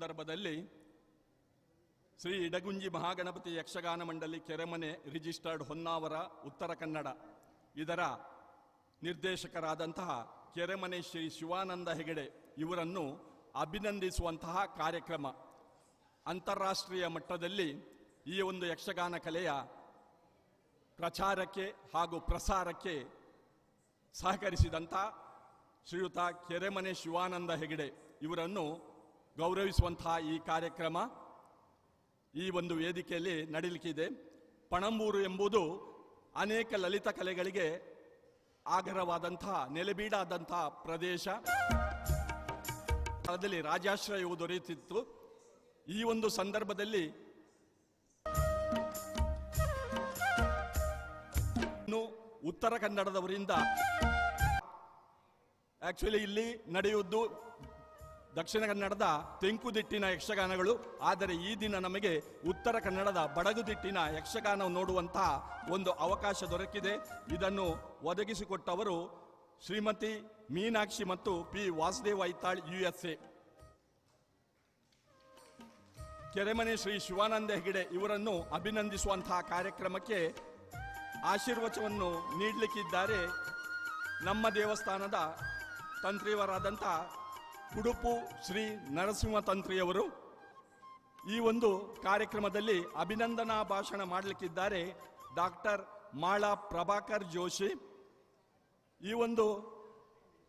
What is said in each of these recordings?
ಸಂದರ್ಭದಲ್ಲಿ ಶ್ರೀ ಇಡಗುಂಜಿ ಮಹಾಗಣಪತಿ ಯಕ್ಷಗಾನ ಮಂಡಳಿ ಕೆರೆಮನೆ ರಿಜಿಸ್ಟರ್ಡ್ ಹೊನ್ನಾವರ ಉತ್ತರ ಕನ್ನಡ ಇದರ ನಿರ್ದೇಶಕರಾದಂತಹ ಕೆರೆಮನೆ ಶ್ರೀ ಶಿವಾನಂದ ಹೆಗಡೆ ಇವರನ್ನು ಅಭಿನಂದಿಸುವಂತಹ ಕಾರ್ಯಕ್ರಮ. ಅಂತಾರಾಷ್ಟ್ರೀಯ ಮಟ್ಟದಲ್ಲಿ ಈ ಒಂದು ಯಕ್ಷಗಾನ ಕಲೆಯ ಪ್ರಚಾರಕ್ಕೆ ಹಾಗೂ ಪ್ರಸಾರಕ್ಕೆ ಸಹಕರಿಸಿದಂಥ ಶ್ರೀಯುತ ಕೆರೆಮನೆ ಶಿವಾನಂದ ಹೆಗಡೆ ಇವರನ್ನು ಗೌರವಿಸುವಂತಹ ಈ ಕಾರ್ಯಕ್ರಮ ಈ ಒಂದು ವೇದಿಕೆಯಲ್ಲಿ ನಡೀಲಿಕ್ಕಿದೆ. ಪಣಂಬೂರು ಎಂಬುದು ಅನೇಕ ಲಲಿತ ಕಲೆಗಳಿಗೆ ಆಗರವಾದಂತಹ ನೆಲೆಬೀಡಾದಂತಹ ಪ್ರದೇಶ. ಅದರಲ್ಲಿ ರಾಜಾಶ್ರಯವು ದೊರೆಯುತ್ತಿತ್ತು. ಈ ಒಂದು ಸಂದರ್ಭದಲ್ಲಿ ಉತ್ತರ ಕನ್ನಡದವರಿಂದ ಆಕ್ಚುಲಿ ಇಲ್ಲಿ ನಡೆಯುವುದು ದಕ್ಷಿಣ ಕನ್ನಡದ ತೆಂಕುದಿಟ್ಟಿನ ಯಕ್ಷಗಾನಗಳು. ಆದರೆ ಈ ದಿನ ನಮಗೆ ಉತ್ತರ ಕನ್ನಡದ ಬಡಗುದಿಟ್ಟಿನ ಯಕ್ಷಗಾನ ನೋಡುವಂತಹ ಒಂದು ಅವಕಾಶ ದೊರಕಿದೆ. ಇದನ್ನು ಒದಗಿಸಿಕೊಟ್ಟವರು ಶ್ರೀಮತಿ ಮೀನಾಕ್ಷಿ ಮತ್ತು ಪಿ ವಾಸುದೇವ್ ಐತಾಳ್ USA. ಕೆರೆಮನೆ ಶ್ರೀ ಶಿವಾನಂದ ಹೆಗಡೆ ಇವರನ್ನು ಅಭಿನಂದಿಸುವಂತಹ ಕಾರ್ಯಕ್ರಮಕ್ಕೆ ಆಶೀರ್ವಚನವನ್ನು ನೀಡಲಿಕ್ಕಿದ್ದಾರೆ ನಮ್ಮ ದೇವಸ್ಥಾನದ ತಂತ್ರಿಯವರಾದಂಥ ಉಡುಪು ಶ್ರೀ ನರಸಿಂಹ ತಂತ್ರಿಯವರು. ಈ ಒಂದು ಕಾರ್ಯಕ್ರಮದಲ್ಲಿ ಅಭಿನಂದನಾ ಭಾಷಣ ಮಾಡಲಿಕ್ಕಿದ್ದಾರೆ ಡಾಕ್ಟರ್ ಮಾಳಾ ಪ್ರಭಾಕರ್ ಜೋಶಿ. ಈ ಒಂದು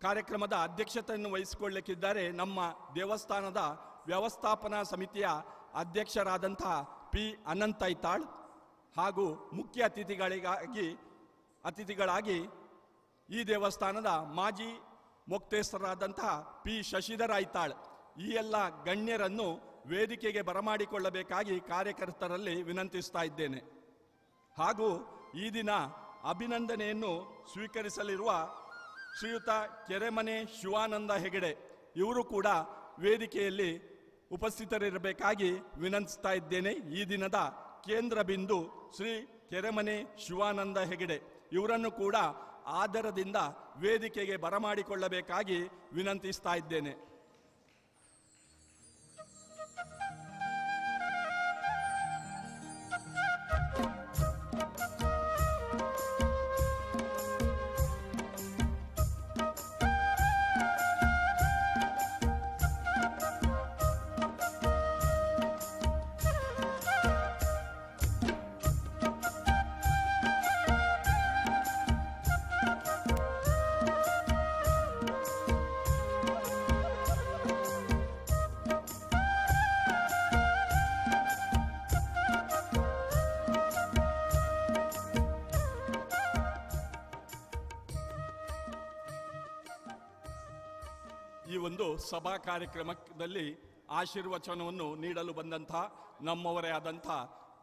ಕಾರ್ಯಕ್ರಮದ ಅಧ್ಯಕ್ಷತೆಯನ್ನು ವಹಿಸಿಕೊಳ್ಳಲಿಕ್ಕಿದ್ದಾರೆ ನಮ್ಮ ದೇವಸ್ಥಾನದ ವ್ಯವಸ್ಥಾಪನಾ ಸಮಿತಿಯ ಅಧ್ಯಕ್ಷರಾದಂಥ ಪಿ ಅನಂತ ಐತಾಳ್. ಹಾಗೂ ಮುಖ್ಯ ಅತಿಥಿಗಳಾಗಿ ಈ ದೇವಸ್ಥಾನದ ಮಾಜಿ ಮೊಕ್ತೇಸರಾದಂತಹ ಪಿ ಶಶಿಧರ ಐತಾಳ್. ಈ ಎಲ್ಲ ಗಣ್ಯರನ್ನು ವೇದಿಕೆಗೆ ಬರಮಾಡಿಕೊಳ್ಳಬೇಕಾಗಿ ಕಾರ್ಯಕರ್ತರಲ್ಲಿ ವಿನಂತಿಸ್ತಾ ಇದ್ದೇನೆ. ಹಾಗೂ ಈ ದಿನ ಅಭಿನಂದನೆಯನ್ನು ಸ್ವೀಕರಿಸಲಿರುವ ಶ್ರೀಯುತ ಕೆರೆಮನೆ ಶಿವಾನಂದ ಹೆಗಡೆ ಇವರು ಕೂಡ ವೇದಿಕೆಯಲ್ಲಿ ಉಪಸ್ಥಿತರಿರಬೇಕಾಗಿ ವಿನಂತಿಸ್ತಾ ಇದ್ದೇನೆ. ಈ ದಿನದ ಕೇಂದ್ರ ಬಿಂದು ಶ್ರೀ ಕೆರೆಮನೆ ಶಿವಾನಂದ ಹೆಗಡೆ ಇವರನ್ನು ಕೂಡ ಆದರದಿಂದ ವೇದಿಕೆಗೆ ಬರಮಾಡಿಕೊಳ್ಳಬೇಕಾಗಿ ವಿನಂತಿಸ್ತಾ ಇದ್ದೇನೆ. ಈ ಒಂದು ಸಭಾ ಕಾರ್ಯಕ್ರಮದಲ್ಲಿ ಆಶೀರ್ವಚನವನ್ನು ನೀಡಲು ಬಂದಂಥ ನಮ್ಮವರೇ ಆದಂಥ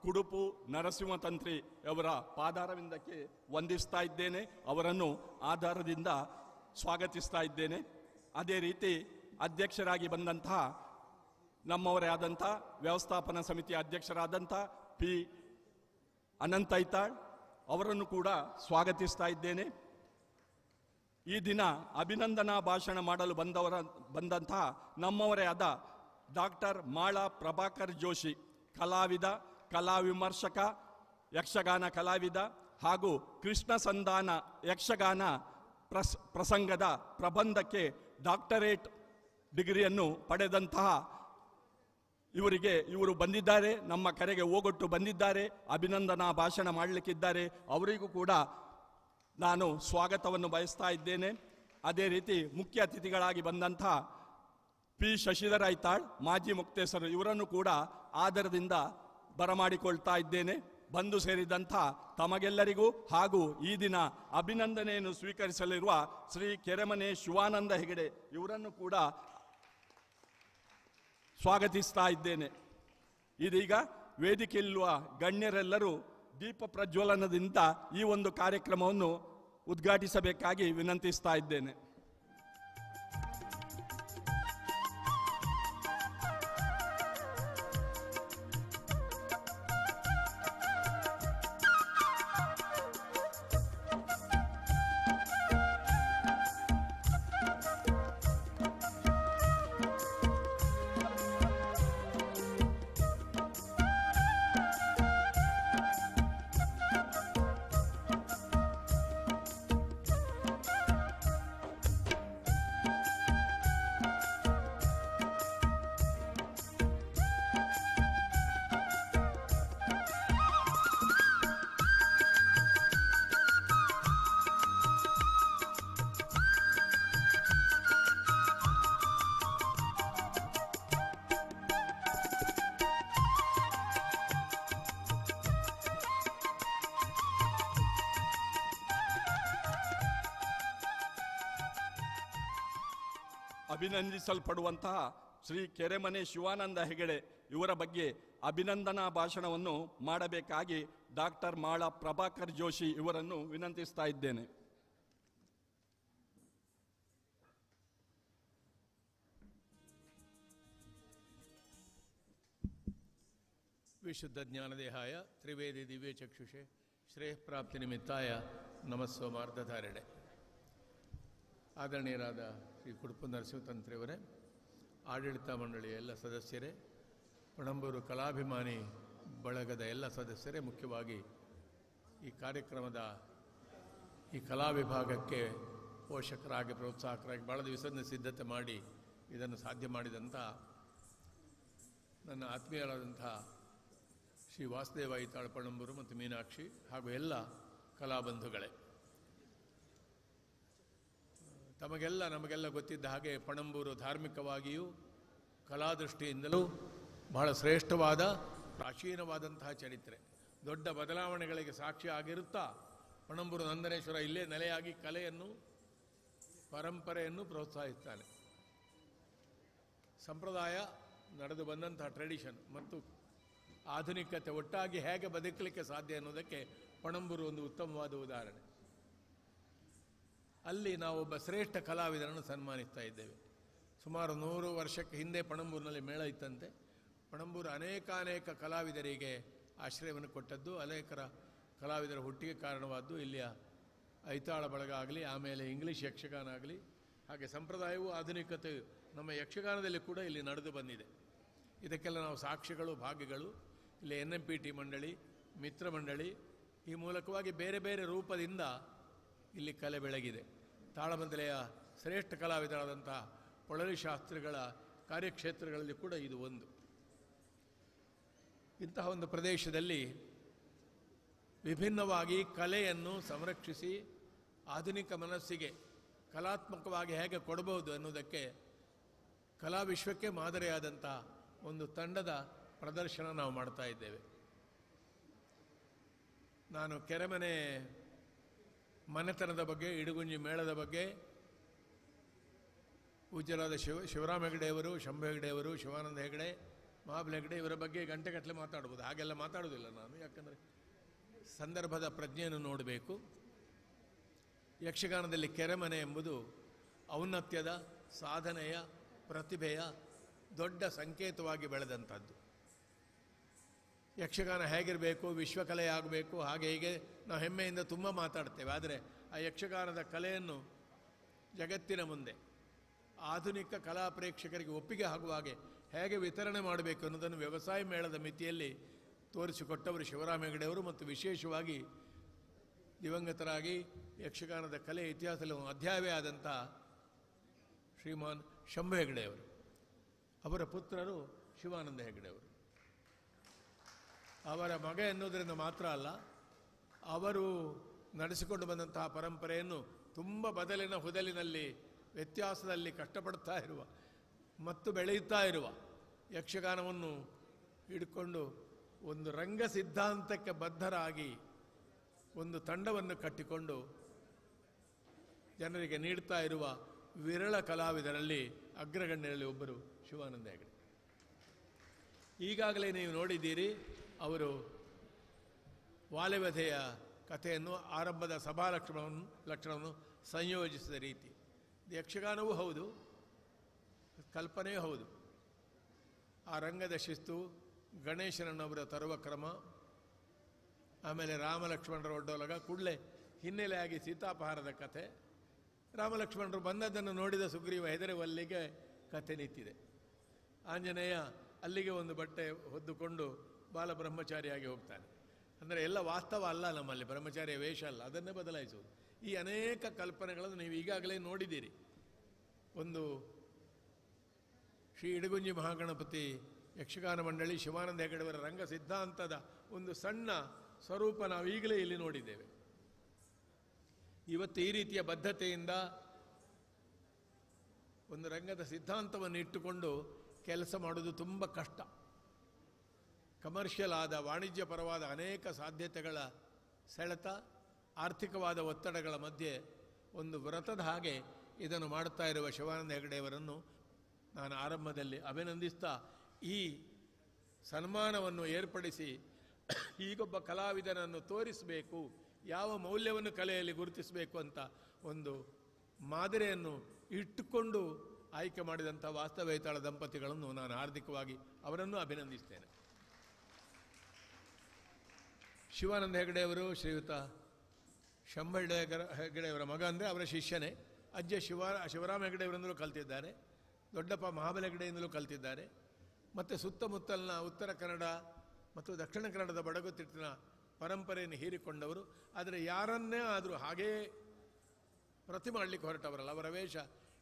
ಕುಡುಪು ನರಸಿಂಹ ತಂತ್ರಿ ಅವರ ಪಾದಾರವಿಂದಕ್ಕೆ ವಂದಿಸ್ತಾ ಇದ್ದೇನೆ. ಅವರನ್ನು ಆಧಾರದಿಂದ ಸ್ವಾಗತಿಸ್ತಾ ಇದ್ದೇನೆ. ಅದೇ ರೀತಿ ಅಧ್ಯಕ್ಷರಾಗಿ ಬಂದಂತಹ ನಮ್ಮವರೇ ಆದಂಥ ವ್ಯವಸ್ಥಾಪನಾ ಸಮಿತಿಯ ಅಧ್ಯಕ್ಷರಾದಂಥ ಪಿ ಅನಂತ ಐತಾಳ್ ಅವರನ್ನು ಕೂಡ ಸ್ವಾಗತಿಸ್ತಾ ಇದ್ದೇನೆ. ಈ ದಿನ ಅಭಿನಂದನಾ ಭಾಷಣ ಮಾಡಲು ಬಂದಂತಹ ನಮ್ಮವರೇ ಆದ ಡಾಕ್ಟರ್ ಮಾಳಾ ಪ್ರಭಾಕರ್ ಜೋಶಿ ಕಲಾವಿದ, ಕಲಾ ವಿಮರ್ಶಕ, ಯಕ್ಷಗಾನ ಕಲಾವಿದ ಹಾಗೂ ಕೃಷ್ಣ ಸಂಧಾನ ಯಕ್ಷಗಾನ ಪ್ರಸಂಗದ ಪ್ರಬಂಧಕ್ಕೆ ಡಾಕ್ಟರೇಟ್ ಡಿಗ್ರಿಯನ್ನು ಪಡೆದಂತಹ ಇವರು ಬಂದಿದ್ದಾರೆ, ನಮ್ಮ ಕರೆಗೆ ಓಗೊಟ್ಟು ಬಂದಿದ್ದಾರೆ, ಅಭಿನಂದನಾ ಭಾಷಣ ಮಾಡಲಿಕ್ಕಿದ್ದಾರೆ. ಅವರಿಗೂ ಕೂಡ ನಾನು ಸ್ವಾಗತವನ್ನು ಬಯಸ್ತಾ ಇದ್ದೇನೆ. ಅದೇ ರೀತಿ ಮುಖ್ಯ ಅತಿಥಿಗಳಾಗಿ ಬಂದಂಥ ಪಿ ಶಶಿಧರ ಐತಾಳ್ ಮಾಜಿ ಮುಕ್ತೇಸರು ಇವರನ್ನು ಕೂಡ ಆದರದಿಂದ ಬರಮಾಡಿಕೊಳ್ತಾ ಇದ್ದೇನೆ. ಬಂದು ಸೇರಿದಂಥ ತಮಗೆಲ್ಲರಿಗೂ ಹಾಗೂ ಈ ದಿನ ಅಭಿನಂದನೆಯನ್ನು ಸ್ವೀಕರಿಸಲಿರುವ ಶ್ರೀ ಕೆರೆಮನೆ ಶಿವಾನಂದ ಹೆಗಡೆ ಇವರನ್ನು ಕೂಡ ಸ್ವಾಗತಿಸ್ತಾ ಇದ್ದೇನೆ. ಇದೀಗ ವೇದಿಕೆಯಲ್ಲಿರುವ ಗಣ್ಯರೆಲ್ಲರೂ ದೀಪ ಪ್ರಜ್ವಲನದಿಂದ ಈ ಒಂದು ಕಾರ್ಯಕ್ರಮವನ್ನು ಉದ್ಘಾಟಿಸಬೇಕಾಗಿ ವಿನಂತಿಸ್ತಾ ಇದ್ದೇನೆ. ಅಭಿನಂದಿಸಲ್ಪಡುವಂತಹ ಶ್ರೀ ಕೆರೆಮನೆ ಶಿವಾನಂದ ಹೆಗಡೆ ಇವರ ಬಗ್ಗೆ ಅಭಿನಂದನಾ ಭಾಷಣವನ್ನು ಮಾಡಬೇಕಾಗಿ ಡಾಕ್ಟರ್ ಮಾಳ ಪ್ರಭಾಕರ್ ಜೋಶಿ ಇವರನ್ನು ವಿನಂತಿಸ್ತಾ ಇದ್ದೇನೆ. ವಿಶುದ್ಧ ಜ್ಞಾನದೇಹಾಯ ತ್ರಿವೇದಿ ದಿವ್ಯ ಚಕ್ಷುಷೆ ಶ್ರೇಯಃಪ್ರಾಪ್ತಿ ನಿಮಿತ್ತಾಯ ನಮಸ್ಸೋಮಾರ್ಧಧಾರಣೆ. ಆದರಣೀಯರಾದ ಶ್ರೀ ಕುಡುಪು ನರಸಿಂಹತಂತ್ರಿಯವರೇ, ಆಡಳಿತ ಮಂಡಳಿಯ ಎಲ್ಲ ಸದಸ್ಯರೇ, ಪಣಂಬೂರು ಕಲಾಭಿಮಾನಿ ಬಳಗದ ಎಲ್ಲ ಸದಸ್ಯರೇ, ಮುಖ್ಯವಾಗಿ ಈ ಕಾರ್ಯಕ್ರಮದ ಈ ಕಲಾ ವಿಭಾಗಕ್ಕೆ ಪೋಷಕರಾಗಿ ಪ್ರೋತ್ಸಾಹಕರಾಗಿ ಭಾಳ ದಿವಸದ ಸಿದ್ಧತೆ ಮಾಡಿ ಇದನ್ನು ಸಾಧ್ಯ ಮಾಡಿದಂಥ ನನ್ನ ಆತ್ಮೀಯರಾದಂಥ ಶ್ರೀ ವಾಸುದೇವ ಐತಾಳ್ ಪಣಂಬೂರು ಮತ್ತು ಮೀನಾಕ್ಷಿ ಹಾಗೂ ಎಲ್ಲ ಕಲಾಬಂಧುಗಳೇ, ನಮಗೆಲ್ಲ ಗೊತ್ತಿದ್ದ ಹಾಗೆ ಪಣಂಬೂರು ಧಾರ್ಮಿಕವಾಗಿಯೂ ಕಲಾದೃಷ್ಟಿಯಿಂದಲೂ ಬಹಳ ಶ್ರೇಷ್ಠವಾದ ಪ್ರಾಚೀನವಾದಂತಹ ಚರಿತ್ರೆ, ದೊಡ್ಡ ಬದಲಾವಣೆಗಳಿಗೆ ಸಾಕ್ಷಿ ಆಗಿರುತ್ತಾ ಪಣಂಬೂರು ನಂದನೇಶ್ವರ ಇಲ್ಲೇ ನೆಲೆಯಾಗಿ ಕಲೆಯನ್ನು ಪರಂಪರೆಯನ್ನು ಪ್ರೋತ್ಸಾಹಿಸ್ತಾನೆ. ಸಂಪ್ರದಾಯ ನಡೆದು ಬಂದಂತಹ ಟ್ರೆಡಿಷನ್ ಮತ್ತು ಆಧುನಿಕತೆ ಒಟ್ಟಾಗಿ ಹೇಗೆ ಬದುಕಲಿಕ್ಕೆ ಸಾಧ್ಯ ಅನ್ನೋದಕ್ಕೆ ಪಣಂಬೂರು ಒಂದು ಉತ್ತಮವಾದ ಉದಾಹರಣೆ. ಅಲ್ಲಿ ನಾವೊಬ್ಬ ಶ್ರೇಷ್ಠ ಕಲಾವಿದರನ್ನು ಸನ್ಮಾನಿಸ್ತಾ ಇದ್ದೇವೆ. ಸುಮಾರು 100 ವರ್ಷಕ್ಕೆ ಹಿಂದೆ ಪಣಂಬೂರಿನಲ್ಲಿ ಮೇಳ ಇತ್ತಂತೆ. ಪಣಂಬೂರು ಅನೇಕ ಕಲಾವಿದರಿಗೆ ಆಶ್ರಯವನ್ನು ಕೊಟ್ಟದ್ದು, ಅನೇಕರ ಕಲಾವಿದರ ಹುಟ್ಟಿಗೆ ಕಾರಣವಾದ್ದು ಇಲ್ಲಿಯ ಐತಾಳ ಬಳಗ ಆಗಲಿ, ಆಮೇಲೆ ಇಂಗ್ಲೀಷ್ ಯಕ್ಷಗಾನ ಆಗಲಿ, ಹಾಗೆ ಸಂಪ್ರದಾಯವೂ ಆಧುನಿಕತೆಯು ನಮ್ಮ ಯಕ್ಷಗಾನದಲ್ಲಿ ಕೂಡ ಇಲ್ಲಿ ನಡೆದು ಬಂದಿದೆ. ಇದಕ್ಕೆಲ್ಲ ನಾವು ಸಾಕ್ಷಿಗಳು, ಭಾಗಿಗಳು. ಇಲ್ಲಿ NMPT ಮಂಡಳಿ, ಮಿತ್ರ ಮಂಡಳಿ, ಈ ಮೂಲಕವಾಗಿ ಬೇರೆ ಬೇರೆ ರೂಪದಿಂದ ಇಲ್ಲಿ ಕಲೆ ಬೆಳಗಿದೆ. ತಾಳಮಂದಲೆಯ ಶ್ರೇಷ್ಠ ಕಲಾವಿದರಾದಂಥ ಪೊಳಲಿ ಶಾಸ್ತ್ರಿಗಳ ಕಾರ್ಯಕ್ಷೇತ್ರಗಳಲ್ಲಿ ಕೂಡ ಇದು ಒಂದು. ಇಂತಹ ಒಂದು ಪ್ರದೇಶದಲ್ಲಿ ವಿಭಿನ್ನವಾಗಿ ಕಲೆಯನ್ನು ಸಂರಕ್ಷಿಸಿ ಆಧುನಿಕ ಮನಸ್ಸಿಗೆ ಕಲಾತ್ಮಕವಾಗಿ ಹೇಗೆ ಕೊಡಬಹುದು ಅನ್ನೋದಕ್ಕೆ ಕಲಾ ವಿಶ್ವಕ್ಕೆ ಮಾದರಿಯಾದಂಥ ಒಂದು ತಂಡದ ಪ್ರದರ್ಶನ ನಾವು ಮಾಡ್ತಾ ಇದ್ದೇವೆ. ನಾನು ಕೆರೆಮನೆ ಮನೆತನದ ಬಗ್ಗೆ, ಇಡಗುಂಜಿ ಮೇಳದ ಬಗ್ಗೆ ಪೂಜ್ಯರಾದ ಶಿವರಾಮ ಹೆಗಡೆಯವರು, ಶಂಭು ಹೆಗಡೆಯವರು, ಶಿವಾನಂದ ಹೆಗಡೆ, ಮಹಾಬಲ ಹೆಗಡೆ ಇವರ ಬಗ್ಗೆ ಗಂಟೆಗಟ್ಟಲೆ ಮಾತಾಡ್ಬೋದು. ಹಾಗೆಲ್ಲ ಮಾತಾಡೋದಿಲ್ಲ ನಾನು, ಯಾಕಂದರೆ ಸಂದರ್ಭದ ಪ್ರಜ್ಞೆಯನ್ನು ನೋಡಬೇಕು. ಯಕ್ಷಗಾನದಲ್ಲಿ ಕೆರೆಮನೆ ಎಂಬುದು ಔನ್ನತ್ಯದ, ಸಾಧನೆಯ, ಪ್ರತಿಭೆಯ ದೊಡ್ಡ ಸಂಕೇತವಾಗಿ ಬೆಳೆದಂಥದ್ದು. ಯಕ್ಷಗಾನ ಹೇಗಿರಬೇಕು, ವಿಶ್ವಕಲೆ ಆಗಬೇಕು, ಹಾಗೆ ಹೀಗೆ ನಾವು ಹೆಮ್ಮೆಯಿಂದ ತುಂಬ ಮಾತಾಡ್ತೇವೆ. ಆದರೆ ಆ ಯಕ್ಷಗಾನದ ಕಲೆಯನ್ನು ಜಗತ್ತಿನ ಮುಂದೆ ಆಧುನಿಕ ಕಲಾ ಪ್ರೇಕ್ಷಕರಿಗೆ ಒಪ್ಪಿಗೆ ಆಗುವ ಹಾಗೆ ಹೇಗೆ ವಿತರಣೆ ಮಾಡಬೇಕು ಅನ್ನೋದನ್ನು ವ್ಯವಸಾಯ ಮೇಳದ ಮಿತಿಯಲ್ಲಿ ತೋರಿಸಿಕೊಟ್ಟವರು ಶಿವರಾಮ ಹೆಗಡೆಯವರು ಮತ್ತು ವಿಶೇಷವಾಗಿ ದಿವಂಗತರಾಗಿ ಯಕ್ಷಗಾನದ ಕಲೆ ಇತಿಹಾಸದಲ್ಲಿ ಒಂದು ಅಧ್ಯಾಯವೇ ಆದಂಥ ಶ್ರೀಮಾನ್ ಶಂಭು ಹೆಗಡೆಯವರು. ಅವರ ಪುತ್ರರು ಶಿವಾನಂದ ಹೆಗಡೆಯವರು. ಅವರ ಮಗ ಎನ್ನುವುದರಿಂದ ಮಾತ್ರ ಅಲ್ಲ, ಅವರು ನಡೆಸಿಕೊಂಡು ಬಂದಂತಹ ಪರಂಪರೆಯನ್ನು ತುಂಬ ಬದಲಿನ ಹುದಲಿನಲ್ಲಿ, ವ್ಯತ್ಯಾಸದಲ್ಲಿ ಕಷ್ಟಪಡ್ತಾ ಇರುವ ಮತ್ತು ಬೆಳೆಯುತ್ತಾ ಇರುವ ಯಕ್ಷಗಾನವನ್ನು ಹಿಡ್ಕೊಂಡು ಒಂದು ರಂಗ ಸಿದ್ಧಾಂತಕ್ಕೆ ಬದ್ಧರಾಗಿ ಒಂದು ತಂಡವನ್ನು ಕಟ್ಟಿಕೊಂಡು ಜನರಿಗೆ ನೀಡ್ತಾ ಇರುವ ವಿರಳ ಕಲಾವಿದರಲ್ಲಿ ಅಗ್ರಗಣ್ಯರಲ್ಲಿ ಒಬ್ಬರು ಶಿವಾನಂದ ಹೆಗಡೆ. ಈಗಾಗಲೇ ನೀವು ನೋಡಿದ್ದೀರಿ, ಅವರು ವಾಲೆವಧೆಯ ಕಥೆಯನ್ನು ಆರಂಭದ ಲಕ್ಷಣವನ್ನು ಸಂಯೋಜಿಸಿದ ರೀತಿ. ಯಕ್ಷಗಾನವೂ ಹೌದು, ಕಲ್ಪನೆಯೂ ಹೌದು. ಆ ರಂಗದ ಶಿಸ್ತು, ಗಣೇಶನನ್ನವರ ತರುವ ಕ್ರಮ, ಆಮೇಲೆ ರಾಮಲಕ್ಷ್ಮಣರ ಒಡ್ಡೋಲಗ, ಕೂಡಲೇ ಹಿನ್ನೆಲೆಯಾಗಿ ಸೀತಾಪಹಾರದ ಕಥೆ. ರಾಮಲಕ್ಷ್ಮಣರು ಬಂದದ್ದನ್ನು ನೋಡಿದ ಸುಗ್ರೀವ ಹೆದರುವಲ್ಲಿಗೆ ಕಥೆ ನಿಂತಿದೆ. ಆಂಜನೇಯ ಅಲ್ಲಿಗೆ ಒಂದು ಬಟ್ಟೆ ಹೊದ್ದುಕೊಂಡು ಬಾಲಬ್ರಹ್ಮಚಾರಿಯಾಗಿ ಹೋಗ್ತಾನೆ. ಅಂದರೆ ಎಲ್ಲ ವಾಸ್ತವ ಅಲ್ಲ, ನಮ್ಮಲ್ಲಿ ಬ್ರಹ್ಮಚಾರಿಯ ವೇಷ ಅಲ್ಲ, ಅದನ್ನೇ ಬದಲಾಯಿಸುವುದು. ಈ ಅನೇಕ ಕಲ್ಪನೆಗಳನ್ನು ನೀವು ಈಗಾಗಲೇ ನೋಡಿದ್ದೀರಿ. ಒಂದು ಶ್ರೀ ಇಡಗುಂಜಿ ಮಹಾಗಣಪತಿ ಯಕ್ಷಗಾನ ಮಂಡಳಿ ಶಿವಾನಂದ ಹೆಗಡೆಯವರ ರಂಗ ಸಿದ್ಧಾಂತದ ಒಂದು ಸಣ್ಣ ಸ್ವರೂಪ ನಾವು ಈಗಲೇ ಇಲ್ಲಿ ನೋಡಿದ್ದೇವೆ. ಇವತ್ತು ಈ ರೀತಿಯ ಬದ್ಧತೆಯಿಂದ ಒಂದು ರಂಗದ ಸಿದ್ಧಾಂತವನ್ನು ಇಟ್ಟುಕೊಂಡು ಕೆಲಸ ಮಾಡೋದು ತುಂಬ ಕಷ್ಟ. ಕಮರ್ಷಿಯಲ್ ಆದ, ವಾಣಿಜ್ಯ ಪರವಾದ ಅನೇಕ ಸಾಧ್ಯತೆಗಳ ಸೆಳೆತ, ಆರ್ಥಿಕವಾದ ಒತ್ತಡಗಳ ಮಧ್ಯೆ ಒಂದು ವ್ರತದ ಹಾಗೆ ಇದನ್ನು ಮಾಡುತ್ತಾ ಇರುವ ಶಿವಾನಂದ ಹೆಗಡೆಯವರನ್ನು ನಾನು ಆರಂಭದಲ್ಲಿ ಅಭಿನಂದಿಸ್ತಾ ಈ ಸನ್ಮಾನವನ್ನು ಏರ್ಪಡಿಸಿ ಹೀಗೊಬ್ಬ ಕಲಾವಿದನನ್ನು ತೋರಿಸಬೇಕು, ಯಾವ ಮೌಲ್ಯವನ್ನು ಕಲೆಯಲ್ಲಿ ಗುರುತಿಸಬೇಕು ಅಂತ ಒಂದು ಮಾದರಿಯನ್ನು ಇಟ್ಟುಕೊಂಡು ಆಯ್ಕೆ ಮಾಡಿದಂಥ ವಾಸ್ತವೇತಾಳ ದಂಪತಿಗಳನ್ನು ನಾನು ಹಾರ್ದಿಕವಾಗಿ ಅವರನ್ನು ಅಭಿನಂದಿಸ್ತೇನೆ. ಶಿವಾನಂದ ಹೆಗಡೆಯವರು ಶ್ರೀಯುತ ಶಂಭ ಹೆಗಡೆಯವರ ಮಗ ಅಂದರೆ ಅವರ ಶಿಷ್ಯನೇ. ಅಜ್ಜ ಶಿವರಾಮ ಹೆಗಡೆಯವರಿಂದಲೂ ಕಲ್ತಿದ್ದಾರೆ, ದೊಡ್ಡಪ್ಪ ಮಹಾಬಲ ಹೆಗಡೆಯಿಂದಲೂ ಕಲ್ತಿದ್ದಾರೆ. ಮತ್ತು ಸುತ್ತಮುತ್ತಲಿನ ಉತ್ತರ ಕನ್ನಡ ಮತ್ತು ದಕ್ಷಿಣ ಕನ್ನಡದ ಬಡಗುತಿಟ್ಟಿನ ಪರಂಪರೆಯನ್ನು ಹೀರಿಕೊಂಡವರು. ಆದರೆ ಯಾರನ್ನೇ ಆದರೂ ಹಾಗೇ ಪ್ರತಿ ಮಾಡಲಿಕ್ಕೆ ಹೊರಟವರಲ್ಲ. ಅವರ ವೇಷ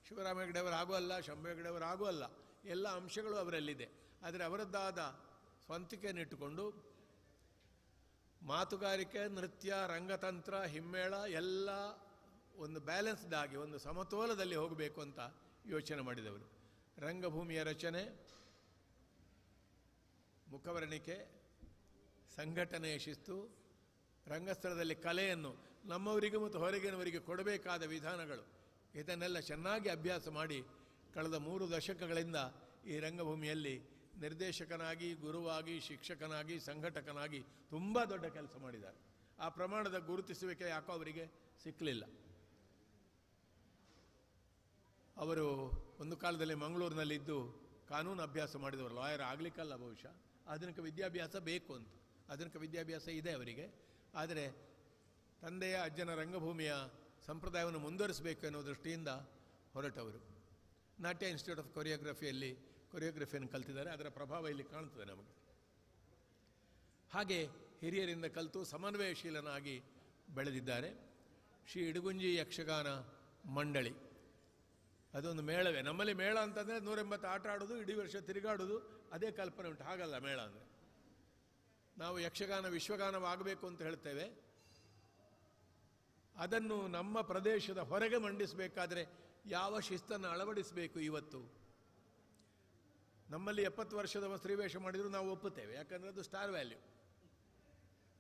ಶಿವರಾಮ ಹೆಗಡೆಯವರು ಹಾಗೂ ಅಲ್ಲ, ಶಂಭು ಹೆಗಡೆಯವರು ಹಾಗೂ ಅಲ್ಲ, ಎಲ್ಲ ಅಂಶಗಳು ಅವರಲ್ಲಿದೆ. ಆದರೆ ಅವರದ್ದಾದ ಸ್ವಂತಿಕೆಯನ್ನು ಇಟ್ಟುಕೊಂಡು ಮಾತುಗಾರಿಕೆ, ನೃತ್ಯ, ರಂಗತಂತ್ರ, ಹಿಮ್ಮೇಳ ಎಲ್ಲ ಒಂದು ಬ್ಯಾಲೆನ್ಸ್ಡ್ ಆಗಿ ಒಂದು ಸಮತೋಲದಲ್ಲಿ ಹೋಗಬೇಕು ಅಂತ ಯೋಚನೆ ಮಾಡಿದವರು. ರಂಗಭೂಮಿಯ ರಚನೆ, ಮುಖವರ್ಣಿಕೆ, ಸಂಘಟನೆಯ ಶಿಸ್ತು, ರಂಗಸ್ಥಳದಲ್ಲಿ ಕಲೆಯನ್ನು ನಮ್ಮವರಿಗೆ ಮತ್ತು ಹೊರಗಿನವರಿಗೆ ಕೊಡಬೇಕಾದ ವಿಧಾನಗಳು, ಇದನ್ನೆಲ್ಲ ಚೆನ್ನಾಗಿ ಅಭ್ಯಾಸ ಮಾಡಿ ಕಳೆದ 3 ದಶಕಗಳಿಂದ ಈ ರಂಗಭೂಮಿಯಲ್ಲಿ ನಿರ್ದೇಶಕನಾಗಿ, ಗುರುವಾಗಿ, ಶಿಕ್ಷಕನಾಗಿ, ಸಂಘಟಕನಾಗಿ ತುಂಬ ದೊಡ್ಡ ಕೆಲಸ ಮಾಡಿದ್ದಾರೆ. ಆ ಪ್ರಮಾಣದ ಗುರುತಿಸುವಿಕೆ ಯಾಕೋ ಅವರಿಗೆ ಸಿಕ್ಕಲಿಲ್ಲ. ಅವರು ಒಂದು ಕಾಲದಲ್ಲಿ ಮಂಗಳೂರಿನಲ್ಲಿದ್ದು ಕಾನೂನು ಅಭ್ಯಾಸ ಮಾಡಿದವರು, ಲಾಯರ್ ಆಗಲಿಕ್ಕಲ್ಲ ಬಹುಶಃ, ಆಧುನಿಕ ವಿದ್ಯಾಭ್ಯಾಸ ಬೇಕು ಅಂತ. ಆಧುನಿಕ ವಿದ್ಯಾಭ್ಯಾಸ ಇದೆ ಅವರಿಗೆ. ಆದರೆ ತಂದೆಯ ಅಜ್ಜನ ರಂಗಭೂಮಿಯ ಸಂಪ್ರದಾಯವನ್ನು ಮುಂದುವರಿಸಬೇಕು ಎನ್ನುವ ದೃಷ್ಟಿಯಿಂದ ಹೊರಟವರು. ನಾಟ್ಯ ಇನ್ಸ್ಟಿಟ್ಯೂಟ್ ಆಫ್ ಕೊರಿಯೋಗ್ರಫಿಯಲ್ಲಿ ಕೊರಿಯೋಗ್ರಫಿಯನ್ನು ಕಲ್ತಿದ್ದಾರೆ. ಅದರ ಪ್ರಭಾವ ಇಲ್ಲಿ ಕಾಣ್ತದೆ ನಮಗೆ. ಹಾಗೆ ಹಿರಿಯರಿಂದ ಕಲಿತು ಸಮನ್ವಯಶೀಲನಾಗಿ ಬೆಳೆದಿದ್ದಾರೆ. ಶ್ರೀ ಇಡಗುಂಜಿ ಯಕ್ಷಗಾನ ಮಂಡಳಿ ಅದೊಂದು ಮೇಳವೇ. ನಮ್ಮಲ್ಲಿ ಮೇಳ ಅಂತಂದರೆ 180 ಆಟ ಆಡೋದು, ಇಡೀ ವರ್ಷ ತಿರುಗಾಡೋದು, ಅದೇ ಕಲ್ಪನೆ ಉಂಟು. ಹಾಗಲ್ಲ ಮೇಳ ಅಂದರೆ. ನಾವು ಯಕ್ಷಗಾನ ವಿಶ್ವಗಾನವಾಗಬೇಕು ಅಂತ ಹೇಳ್ತೇವೆ. ಅದನ್ನು ನಮ್ಮ ಪ್ರದೇಶದ ಹೊರಗೆ ಮಂಡಿಸಬೇಕಾದ್ರೆ ಯಾವ ಶಿಸ್ತನ್ನು ಅಳವಡಿಸಬೇಕು? ಇವತ್ತು ನಮ್ಮಲ್ಲಿ 70 ವರ್ಷದವ ಸ್ತ್ರೀವೇಷ ಮಾಡಿದರೂ ನಾವು ಒಪ್ಪುತ್ತೇವೆ, ಯಾಕಂದರೆ ಅದು ಸ್ಟಾರ್ ವ್ಯಾಲ್ಯೂ.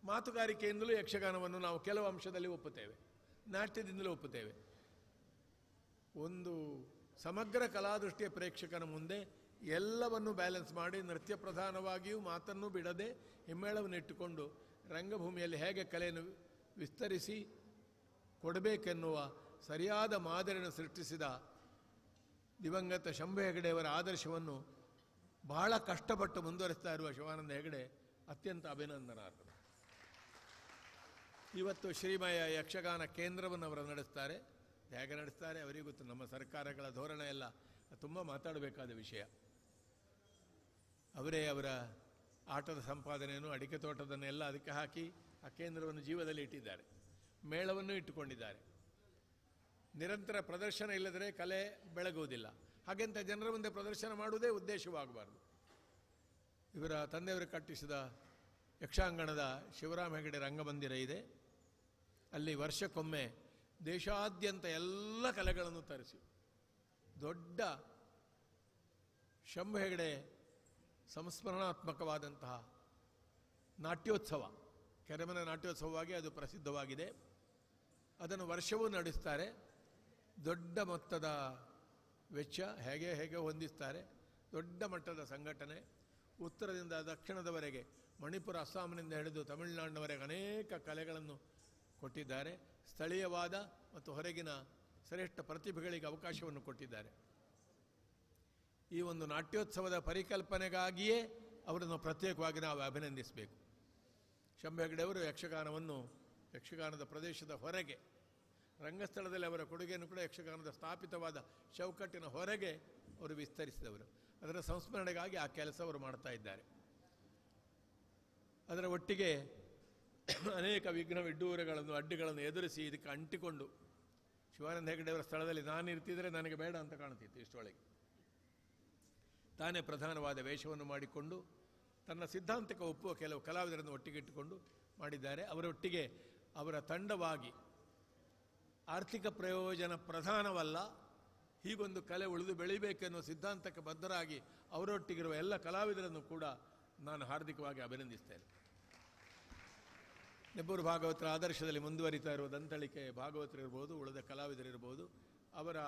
ಮಾತುಗಾರಿಕೆಯಿಂದಲೂ ಯಕ್ಷಗಾನವನ್ನು ನಾವು ಕೆಲವು ಅಂಶದಲ್ಲಿ ಒಪ್ಪುತ್ತೇವೆ, ನಾಟ್ಯದಿಂದಲೂ ಒಪ್ಪುತ್ತೇವೆ. ಒಂದು ಸಮಗ್ರ ಕಲಾದೃಷ್ಟಿಯ ಪ್ರೇಕ್ಷಕನ ಮುಂದೆ ಎಲ್ಲವನ್ನು ಬ್ಯಾಲೆನ್ಸ್ ಮಾಡಿ, ನೃತ್ಯ ಪ್ರಧಾನವಾಗಿಯೂ ಮಾತನ್ನು ಬಿಡದೆ ಹಿಮ್ಮೇಳವನ್ನು ಇಟ್ಟುಕೊಂಡು ರಂಗಭೂಮಿಯಲ್ಲಿ ಹೇಗೆ ಕಲೆಯನ್ನು ವಿಸ್ತರಿಸಿ ಕೊಡಬೇಕೆನ್ನುವ ಸರಿಯಾದ ಮಾದರಿಯನ್ನು ಸೃಷ್ಟಿಸಿದ ದಿವಂಗತ ಶಂಭು ಹೆಗಡೆಯವರ ಆದರ್ಶವನ್ನು ಬಹಳ ಕಷ್ಟಪಟ್ಟು ಮುಂದುವರಿಸ್ತಾ ಇರುವ ಶಿವಾನಂದ ಹೆಗಡೆ ಅತ್ಯಂತ ಅಭಿನಂದನಾರ್ಹರು. ಇವತ್ತು ಶ್ರೀಮಯ ಯಕ್ಷಗಾನ ಕೇಂದ್ರವನ್ನು ಅವರು ನಡೆಸ್ತಾರೆ. ಹೇಗೆ ನಡೆಸ್ತಾರೆ ಅವರಿಗೂ ಗೊತ್ತು. ನಮ್ಮ ಸರ್ಕಾರಗಳ ಧೋರಣೆ ಎಲ್ಲ ತುಂಬ ಮಾತಾಡಬೇಕಾದ ವಿಷಯ. ಅವರೇ ಅವರ ಆಟದ ಸಂಪಾದನೆಯನ್ನು, ಅಡಿಕೆ ತೋಟದನ್ನೆಲ್ಲ ಅದಕ್ಕೆ ಹಾಕಿ ಆ ಕೇಂದ್ರವನ್ನು ಜೀವದಲ್ಲಿ ಇಟ್ಟಿದ್ದಾರೆ. ಮೇಳವನ್ನು ಇಟ್ಟುಕೊಂಡಿದ್ದಾರೆ. ನಿರಂತರ ಪ್ರದರ್ಶನ ಇಲ್ಲದರೆ ಕಲೆ ಬೆಳಗುವುದಿಲ್ಲ. ಹಾಗೆಂತ ಜನರ ಮುಂದೆ ಪ್ರದರ್ಶನ ಮಾಡುವುದೇ ಉದ್ದೇಶವಾಗಬಾರ್ದು. ಇವರ ತಂದೆಯವರು ಕಟ್ಟಿಸಿದ ಯಕ್ಷಾಂಗಣದ ಶಿವರಾಮ ಹೆಗಡೆ ರಂಗಮಂದಿರ ಇದೆ. ಅಲ್ಲಿ ವರ್ಷಕ್ಕೊಮ್ಮೆ ದೇಶಾದ್ಯಂತ ಎಲ್ಲ ಕಲೆಗಳನ್ನು ತರಿಸಿ ದೊಡ್ಡ ಶಂಭು ಹೆಗಡೆ ಸಂಸ್ಮರಣಾತ್ಮಕವಾದಂತಹ ನಾಟ್ಯೋತ್ಸವ, ಕೆರೆಮನೆ ನಾಟ್ಯೋತ್ಸವವಾಗಿ ಅದು ಪ್ರಸಿದ್ಧವಾಗಿದೆ. ಅದನ್ನು ವರ್ಷವೂ ನಡೆಸ್ತಾರೆ. ದೊಡ್ಡ ಮೊತ್ತದ ವೆಚ್ಚ ಹೇಗೆ ಹೊಂದಿಸ್ತಾರೆ. ದೊಡ್ಡ ಮಟ್ಟದ ಸಂಘಟನೆ. ಉತ್ತರದಿಂದ ದಕ್ಷಿಣದವರೆಗೆ, ಮಣಿಪುರ, ಅಸ್ಸಾಂನಿಂದ ಹಿಡಿದು ತಮಿಳುನಾಡಿನವರೆಗೆ ಅನೇಕ ಕಲೆಗಳನ್ನು ಕೊಟ್ಟಿದ್ದಾರೆ. ಸ್ಥಳೀಯವಾದ ಮತ್ತು ಹೊರಗಿನ ಶ್ರೇಷ್ಠ ಪ್ರತಿಭೆಗಳಿಗೆ ಅವಕಾಶವನ್ನು ಕೊಟ್ಟಿದ್ದಾರೆ. ಈ ಒಂದು ನಾಟ್ಯೋತ್ಸವದ ಪರಿಕಲ್ಪನೆಗಾಗಿಯೇ ಅವರನ್ನು ಪ್ರತ್ಯೇಕವಾಗಿ ನಾವು ಅಭಿನಂದಿಸಬೇಕು. ಶಂಭು ಹೆಗಡೆಯವರು ಯಕ್ಷಗಾನದ ಪ್ರದೇಶದ ಹೊರಗೆ, ರಂಗಸ್ಥಳದಲ್ಲಿ ಅವರ ಕೊಡುಗೆಯನ್ನು ಕೂಡ ಯಕ್ಷಗಾನದ ಸ್ಥಾಪಿತವಾದ ಚೌಕಟ್ಟಿನ ಹೊರಗೆ ಅವರು ವಿಸ್ತರಿಸಿದವರು. ಅದರ ಸಂಸ್ಮರಣೆಗಾಗಿ ಆ ಕೆಲಸ ಅವರು ಮಾಡ್ತಾ ಇದ್ದಾರೆ. ಅದರ ಒಟ್ಟಿಗೆ ಅನೇಕ ವಿಘ್ನ ವಿಡ್ಡೂರಗಳನ್ನು, ಅಡ್ಡಿಗಳನ್ನು ಎದುರಿಸಿ ಇದಕ್ಕೆ ಅಂಟಿಕೊಂಡು, ಶಿವಾನಂದ ಹೆಗಡೆಯವರ ಸ್ಥಳದಲ್ಲಿ ನಾನು ಇರ್ತಿದ್ರೆ ನನಗೆ ಬೇಡ ಅಂತ ಕಾಣ್ತಿತ್ತು. ಇಷ್ಟೊಳಗೆ ತಾನೇ ಪ್ರಧಾನವಾದ ವೇಷವನ್ನು ಮಾಡಿಕೊಂಡು ತನ್ನ ಸಿದ್ಧಾಂತಕ್ಕೆ ಒಪ್ಪುವ ಕೆಲವು ಕಲಾವಿದರನ್ನು ಒಟ್ಟಿಗಿಟ್ಟುಕೊಂಡು ಮಾಡಿದ್ದಾರೆ. ಅವರೊಟ್ಟಿಗೆ ಅವರ ತಂಡವಾಗಿ ಆರ್ಥಿಕ ಪ್ರಯೋಜನ ಪ್ರಧಾನವಲ್ಲ, ಹೀಗೊಂದು ಕಲೆ ಉಳಿದು ಬೆಳಿಬೇಕೆನ್ನುವ ಸಿದ್ಧಾಂತಕ್ಕೆ ಬದ್ಧರಾಗಿ ಅವರೊಟ್ಟಿಗಿರುವ ಎಲ್ಲ ಕಲಾವಿದರನ್ನು ಕೂಡ ನಾನು ಹಾರ್ದಿಕವಾಗಿ ಅಭಿನಂದಿಸ್ತೇನೆ. ನೆಬ್ಬೂರು ಭಾಗವತರ ಆದರ್ಶದಲ್ಲಿ ಮುಂದುವರಿತಾ ಇರುವ ದಂತಳಿಕೆ ಭಾಗವತರಿರ್ಬೋದು, ಉಳಿದ ಕಲಾವಿದರಿರ್ಬೋದು, ಅವರ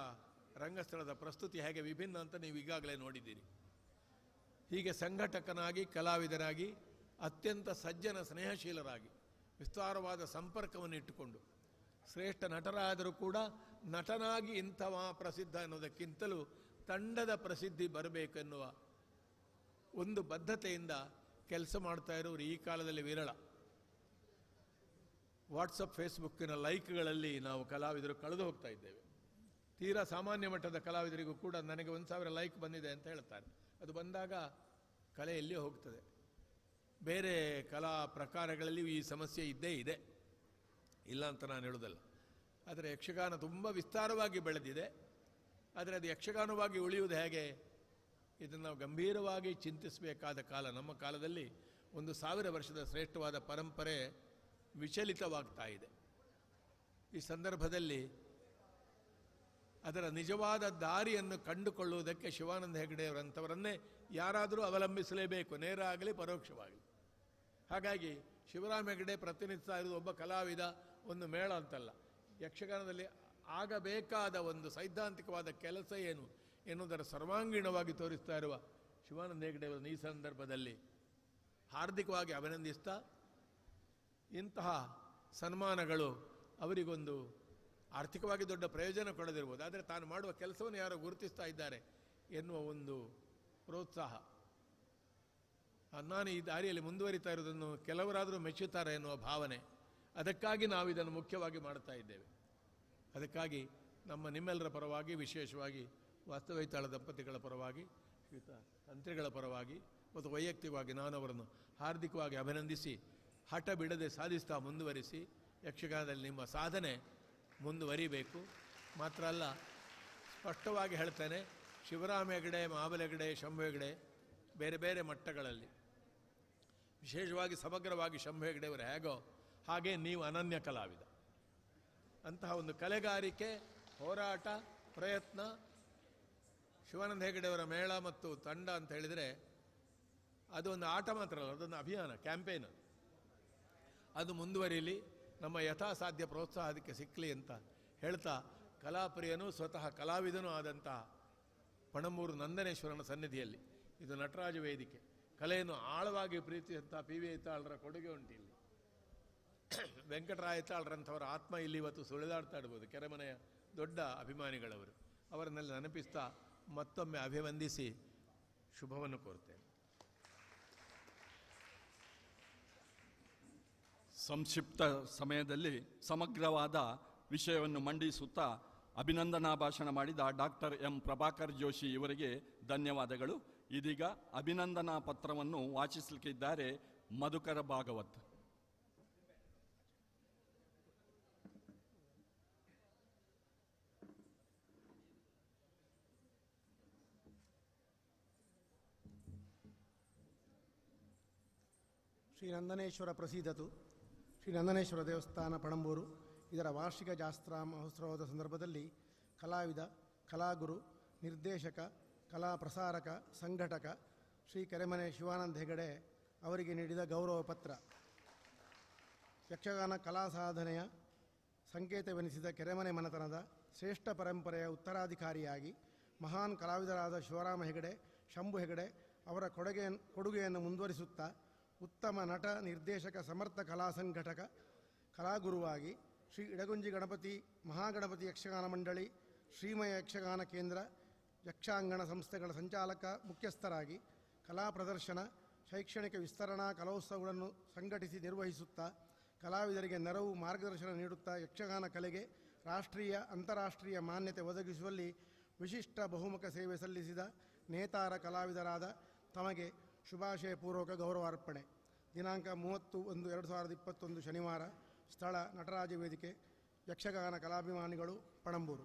ರಂಗಸ್ಥಳದ ಪ್ರಸ್ತುತಿ ಹೇಗೆ ವಿಭಿನ್ನ ಅಂತ ನೀವು ಈಗಾಗಲೇ ನೋಡಿದ್ದೀರಿ. ಹೀಗೆ ಸಂಘಟಕನಾಗಿ, ಕಲಾವಿದರಾಗಿ, ಅತ್ಯಂತ ಸಜ್ಜನ ಸ್ನೇಹಶೀಲರಾಗಿ, ವಿಸ್ತಾರವಾದ ಸಂಪರ್ಕವನ್ನು ಇಟ್ಟುಕೊಂಡು ಶ್ರೇಷ್ಠ ನಟರಾದರೂ ಕೂಡ ನಟನಾಗಿ ಇಂಥವ ಪ್ರಸಿದ್ಧ ಅನ್ನೋದಕ್ಕಿಂತಲೂ ತಂಡದ ಪ್ರಸಿದ್ಧಿ ಬರಬೇಕೆನ್ನುವ ಒಂದು ಬದ್ಧತೆಯಿಂದ ಕೆಲಸ ಮಾಡ್ತಾ ಇರೋರು ಈ ಕಾಲದಲ್ಲಿ ವಿರಳ. ವಾಟ್ಸಪ್, ಫೇಸ್ಬುಕ್ಕಿನ ಲೈಕ್ಗಳಲ್ಲಿ ನಾವು ಕಲಾವಿದರು ಕಳೆದು ಹೋಗ್ತಾ ಇದ್ದೇವೆ. ತೀರಾ ಸಾಮಾನ್ಯ ಮಟ್ಟದ ಕಲಾವಿದರಿಗೂ ಕೂಡ ನನಗೆ 1000 ಲೈಕ್ ಬಂದಿದೆ ಅಂತ ಹೇಳ್ತಾರೆ. ಅದು ಬಂದಾಗ ಕಲೆ ಎಲ್ಲಿಯೋ ಹೋಗ್ತದೆ. ಬೇರೆ ಕಲಾ ಪ್ರಕಾರಗಳಲ್ಲಿ ಈ ಸಮಸ್ಯೆ ಇದ್ದೇ ಇದೆ, ಇಲ್ಲ ಅಂತ ನಾನು ಹೇಳೋದಲ್ಲ. ಆದರೆ ಯಕ್ಷಗಾನ ತುಂಬ ವಿಸ್ತಾರವಾಗಿ ಬೆಳೆದಿದೆ. ಆದರೆ ಅದು ಯಕ್ಷಗಾನವಾಗಿ ಉಳಿಯುವುದು ಹೇಗೆ? ಇದನ್ನು ನಾವು ಗಂಭೀರವಾಗಿ ಚಿಂತಿಸಬೇಕಾದ ಕಾಲ. ನಮ್ಮ ಕಾಲದಲ್ಲಿ 1000 ವರ್ಷದ ಶ್ರೇಷ್ಠವಾದ ಪರಂಪರೆ ವಿಚಲಿತವಾಗ್ತಾ ಇದೆ. ಈ ಸಂದರ್ಭದಲ್ಲಿ ಅದರ ನಿಜವಾದ ದಾರಿಯನ್ನು ಕಂಡುಕೊಳ್ಳುವುದಕ್ಕೆ ಶಿವಾನಂದ ಹೆಗಡೆಯವರಂಥವರನ್ನೇ ಯಾರಾದರೂ ಅವಲಂಬಿಸಲೇಬೇಕು, ನೇರ ಆಗಲಿ ಪರೋಕ್ಷವಾಗಲಿ. ಹಾಗಾಗಿ ಶಿವರಾಮ ಹೆಗಡೆ ಪ್ರತಿನಿಧಿಸ್ತಾ ಇರುವುದು ಒಬ್ಬ ಕಲಾವಿದ, ಒಂದು ಮೇಳ ಅಂತಲ್ಲ. ಯಕ್ಷಗಾನದಲ್ಲಿ ಆಗಬೇಕಾದ ಒಂದು ಸೈದ್ಧಾಂತಿಕವಾದ ಕೆಲಸ ಏನು ಎನ್ನುವುದರ ಸರ್ವಾಂಗೀಣವಾಗಿ ತೋರಿಸ್ತಾ ಇರುವ ಶಿವಾನಂದ ಹೆಗಡೆಯವರನ್ನು ಈ ಸಂದರ್ಭದಲ್ಲಿ ಹಾರ್ದಿಕವಾಗಿ ಅಭಿನಂದಿಸ್ತಾ, ಇಂತಹ ಸನ್ಮಾನಗಳು ಅವರಿಗೊಂದು ಆರ್ಥಿಕವಾಗಿ ದೊಡ್ಡ ಪ್ರಯೋಜನ ಕೊಡದಿರ್ಬೋದು, ಆದರೆ ತಾನು ಮಾಡುವ ಕೆಲಸವನ್ನು ಯಾರೋ ಗುರುತಿಸ್ತಾ ಇದ್ದಾರೆ ಎನ್ನುವ ಒಂದು ಪ್ರೋತ್ಸಾಹ. ನಾನು ಈ ದಾರಿಯಲ್ಲಿ ಮುಂದುವರಿತಾ ಇರೋದನ್ನು ಕೆಲವರಾದರೂ ಮೆಚ್ಚುತ್ತಾರೆ ಎನ್ನುವ ಭಾವನೆ, ಅದಕ್ಕಾಗಿ ನಾವು ಇದನ್ನು ಮುಖ್ಯವಾಗಿ ಮಾಡ್ತಾ ಇದ್ದೇವೆ. ಅದಕ್ಕಾಗಿ ನಿಮ್ಮೆಲ್ಲರ ಪರವಾಗಿ, ವಿಶೇಷವಾಗಿ ವಾಸ್ತವೈತಾಳ ದಂಪತಿಗಳ ಪರವಾಗಿ, ಶ್ರೀಯುತ ತಂತ್ರಿಗಳ ಪರವಾಗಿ ಮತ್ತು ವೈಯಕ್ತಿಕವಾಗಿ ನಾನು ಅವರನ್ನು ಹಾರ್ದಿಕವಾಗಿ ಅಭಿನಂದಿಸಿ, ಹಠ ಬಿಡದೆ ಸಾಧಿಸ್ತಾ ಮುಂದುವರಿಸಿ, ಯಕ್ಷಗಾನದಲ್ಲಿ ನಿಮ್ಮ ಸಾಧನೆ ಮುಂದುವರಿಬೇಕು. ಮಾತ್ರ ಅಲ್ಲ, ಸ್ಪಷ್ಟವಾಗಿ ಹೇಳ್ತೇನೆ, ಶಿವರಾಮ ಹೆಗಡೆ, ಮಹಾಬಲ ಹೆಗಡೆ, ಶಂಭು ಹೆಗಡೆ ಬೇರೆ ಬೇರೆ ಮಟ್ಟಗಳಲ್ಲಿ, ವಿಶೇಷವಾಗಿ ಸಮಗ್ರವಾಗಿ ಶಂಭು ಹೆಗಡೆಯವರು ಹೇಗೋ ಹಾಗೆ ನೀವು ಅನನ್ಯ ಕಲಾವಿದ. ಅಂತಹ ಒಂದು ಕಲೆಗಾರಿಕೆ, ಹೋರಾಟ, ಪ್ರಯತ್ನ, ಶಿವಾನಂದ ಹೆಗಡೆಯವರ ಮೇಳ ಮತ್ತು ತಂಡ ಅಂತ ಹೇಳಿದರೆ ಅದೊಂದು ಆಟ ಮಾತ್ರ ಅಲ್ಲ, ಅದೊಂದು ಅಭಿಯಾನ, ಕ್ಯಾಂಪೇನ್. ಅದು ಮುಂದುವರಿಯಲಿ, ನಮ್ಮ ಯಥಾಸಾಧ್ಯ ಪ್ರೋತ್ಸಾಹ ಅದಕ್ಕೆ ಸಿಕ್ಕಲಿ ಅಂತ ಹೇಳ್ತಾ, ಕಲಾಪ್ರಿಯನೂ ಸ್ವತಃ ಕಲಾವಿದನೂ ಆದಂತಹ ಪಣಂಬೂರು ನಂದನೇಶ್ವರನ ಸನ್ನಿಧಿಯಲ್ಲಿ, ಇದು ನಟರಾಜ ವೇದಿಕೆ, ಕಲೆಯನ್ನು ಆಳವಾಗಿ ಪ್ರೀತಿಸಿದಂಥ PV ಐತಾಳರ ಕೊಡುಗೆ ಉಂಟಿಲ್ಲಿ. ವೆಂಕಟರಾಯ ಐತಾಳರಂಥವರ ಆತ್ಮ ಇಲ್ಲಿ ಇವತ್ತು ಸುಳಿದಾಡ್ತಾ ಇಡ್ಬೋದು. ಕೆರೆಮನೆಯ ದೊಡ್ಡ ಅಭಿಮಾನಿಗಳವರು. ಅವರನ್ನೆಲ್ಲ ನೆನಪಿಸ್ತಾ ಮತ್ತೊಮ್ಮೆ ಅಭಿವಂದಿಸಿ ಶುಭವನ್ನು ಕೋರ್ತೇನೆ. ಸಂಕ್ಷಿಪ್ತ ಸಮಯದಲ್ಲಿ ಸಮಗ್ರವಾದ ವಿಷಯವನ್ನು ಮಂಡಿಸುತ್ತಾ ಅಭಿನಂದನಾ ಭಾಷಣ ಮಾಡಿದ ಡಾಕ್ಟರ್ ಎಂ ಪ್ರಭಾಕರ್ ಜೋಶಿ ಇವರಿಗೆ ಧನ್ಯವಾದಗಳು. ಇದೀಗ ಅಭಿನಂದನಾ ಪತ್ರವನ್ನು ವಾಚಿಸಲಿಕ್ಕಿದ್ದಾರೆ ಮಧುಕರ ಭಾಗವತ್. ಶ್ರೀ ನಂದನೇಶ್ವರ ಪ್ರಸೀದತು. ಶ್ರೀ ನಂದನೇಶ್ವರ ದೇವಸ್ಥಾನ ಪಣಂಬೂರು ಇದರ ವಾರ್ಷಿಕ ಜಾತ್ರಾ ಮಹೋತ್ಸವದ ಸಂದರ್ಭದಲ್ಲಿ ಕಲಾವಿದ, ಕಲಾಗುರು, ನಿರ್ದೇಶಕ, ಕಲಾ ಪ್ರಸಾರಕ, ಸಂಘಟಕ ಶ್ರೀ ಕೆರೆಮನೆ ಶಿವಾನಂದ ಹೆಗಡೆ ಅವರಿಗೆ ನೀಡಿದ ಗೌರವ ಪತ್ರ. ಯಕ್ಷಗಾನ ಕಲಾ ಸಾಧನೆಯ ಸಂಕೇತವೆನಿಸಿದ ಕೆರೆಮನೆ ಮನೆತನದ ಶ್ರೇಷ್ಠ ಪರಂಪರೆಯ ಉತ್ತರಾಧಿಕಾರಿಯಾಗಿ ಮಹಾನ್ ಕಲಾವಿದರಾದ ಶಿವರಾಮ ಹೆಗಡೆ, ಶಂಭು ಹೆಗಡೆ ಅವರ ಕೊಡುಗೆಯನ್ನು ಮುಂದುವರಿಸುತ್ತಾ ಉತ್ತಮ ನಟ, ನಿರ್ದೇಶಕ, ಸಮರ್ಥ ಕಲಾ ಸಂಘಟಕ, ಕಲಾಗುರುವಾಗಿ ಶ್ರೀ ಇಡಗುಂಜಿ ಗಣಪತಿ ಮಹಾಗಣಪತಿ ಯಕ್ಷಗಾನ ಮಂಡಳಿ, ಶ್ರೀಮಯ ಯಕ್ಷಗಾನ ಕೇಂದ್ರ, ಯಕ್ಷಾಂಗಣ ಸಂಸ್ಥೆಗಳ ಸಂಚಾಲಕ ಮುಖ್ಯಸ್ಥರಾಗಿ ಕಲಾ ಪ್ರದರ್ಶನ, ಶೈಕ್ಷಣಿಕ ವಿಸ್ತರಣಾ ಕಲೋತ್ಸವಗಳನ್ನು ಸಂಘಟಿಸಿ ನಿರ್ವಹಿಸುತ್ತಾ ಕಲಾವಿದರಿಗೆ ನೆರವು, ಮಾರ್ಗದರ್ಶನ ನೀಡುತ್ತಾ ಯಕ್ಷಗಾನ ಕಲೆಗೆ ರಾಷ್ಟ್ರೀಯ, ಅಂತಾರಾಷ್ಟ್ರೀಯ ಮಾನ್ಯತೆ ಒದಗಿಸುವಲ್ಲಿ ವಿಶಿಷ್ಟ ಬಹುಮುಖ ಸೇವೆ ಸಲ್ಲಿಸಿದ ನೇತಾರ ಕಲಾವಿದರಾದ ತಮಗೆ ಶುಭಾಶಯ ಪೂರ್ವಕ ಗೌರವಾರ್ಪಣೆ. ದಿನಾಂಕ 30/1/2021 ಶನಿವಾರ. ಸ್ಥಳ ನಟರಾಜ ವೇದಿಕೆ, ಯಕ್ಷಗಾನ ಕಲಾಭಿಮಾನಿಗಳು, ಪಣಂಬೂರು.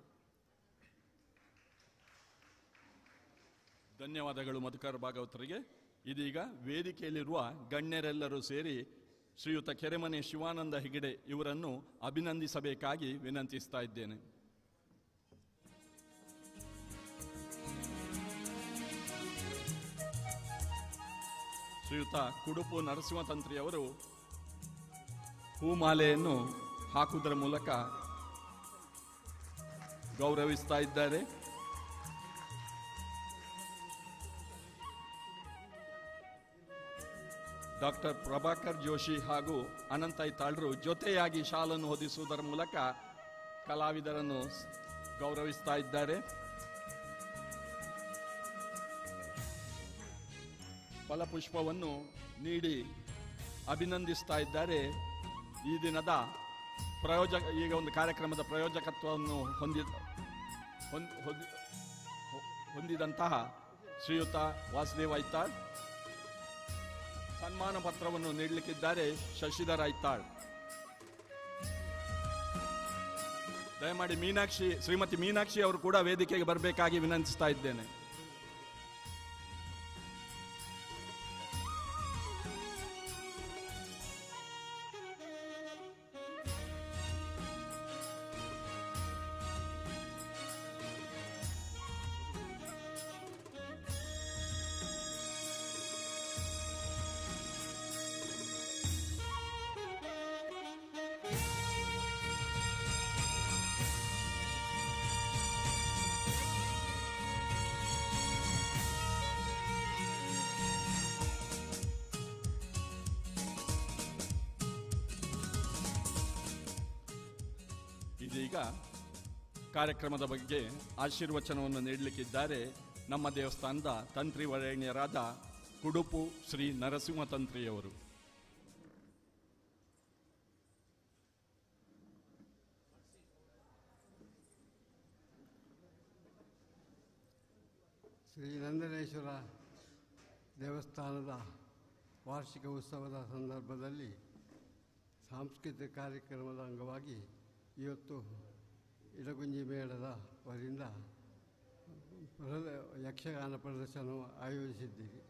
ಧನ್ಯವಾದಗಳು ಮಧುಕರ್ ಭಾಗವತರಿಗೆ. ಇದೀಗ ವೇದಿಕೆಯಲ್ಲಿರುವ ಗಣ್ಯರೆಲ್ಲರೂ ಸೇರಿ ಶ್ರೀಯುತ ಕೆರೆಮನೆ ಶಿವಾನಂದ ಹೆಗಡೆ ಇವರನ್ನು ಅಭಿನಂದಿಸಬೇಕಾಗಿ ವಿನಂತಿಸ್ತಾ ಇದ್ದೇನೆ. ಶ್ರೀಯುತ ಕುಡುಪು ನರಸಿಂಹತಂತ್ರಿಯವರು ಹೂಮಾಲೆಯನ್ನು ಹಾಕುವುದರ ಮೂಲಕ ಗೌರವಿಸ್ತಾ ಇದ್ದಾರೆ. ಡಾಕ್ಟರ್ ಪ್ರಭಾಕರ್ ಜೋಶಿ ಹಾಗೂ ಅನಂತ ಐತಾಳ್ರು ಜೊತೆಯಾಗಿ ಶಾಲನ್ನು ಹೊದಿಸುವುದರ ಮೂಲಕ ಕಲಾವಿದರನ್ನು ಗೌರವಿಸ್ತಾ ಇದ್ದಾರೆ. ಫಲಪುಷ್ಪವನ್ನು ನೀಡಿ ಅಭಿನಂದಿಸ್ತಾ ಇದ್ದಾರೆ. ಈ ದಿನದ ಈಗ ಒಂದು ಕಾರ್ಯಕ್ರಮದ ಪ್ರಯೋಜಕತ್ವವನ್ನು ಹೊಂದಿದಂತಹ ಶ್ರೀಯುತ ವಾಸುದೇವ್ ಐತಾಳ್. ಸನ್ಮಾನ ಪತ್ರವನ್ನು ನೀಡಲಿಕ್ಕಿದ್ದಾರೆ ಶಶಿಧರ್ ಐತಾಳ್. ದಯಮಾಡಿ ಶ್ರೀಮತಿ ಮೀನಾಕ್ಷಿ ಅವರು ಕೂಡ ವೇದಿಕೆಗೆ ಬರಬೇಕಾಗಿ ವಿನಂತಿಸ್ತಾ ಇದ್ದೇನೆ. ಇದೀಗ ಕಾರ್ಯಕ್ರಮದ ಬಗ್ಗೆ ಆಶೀರ್ವಚನವನ್ನು ನೀಡಲಿಕ್ಕಿದ್ದಾರೆ ನಮ್ಮ ದೇವಸ್ಥಾನದ ತಂತ್ರಿ ವರೇಣ್ಯರಾದ ಕುಡುಪು ಶ್ರೀ ನರಸಿಂಹ ತಂತ್ರಿಯವರು. ಶ್ರೀ ನಂದನೇಶ್ವರ ದೇವಸ್ಥಾನದ ವಾರ್ಷಿಕ ಉತ್ಸವದ ಸಂದರ್ಭದಲ್ಲಿ ಸಾಂಸ್ಕೃತಿಕ ಕಾರ್ಯಕ್ರಮದ ಅಂಗವಾಗಿ ಇವತ್ತು ಇಡಗುಂಜಿ ಮೇಳದ ವರಿಂದ ಯಕ್ಷಗಾನ ಪ್ರದರ್ಶನವು ಆಯೋಜಿಸಿದ್ದೀರಿ.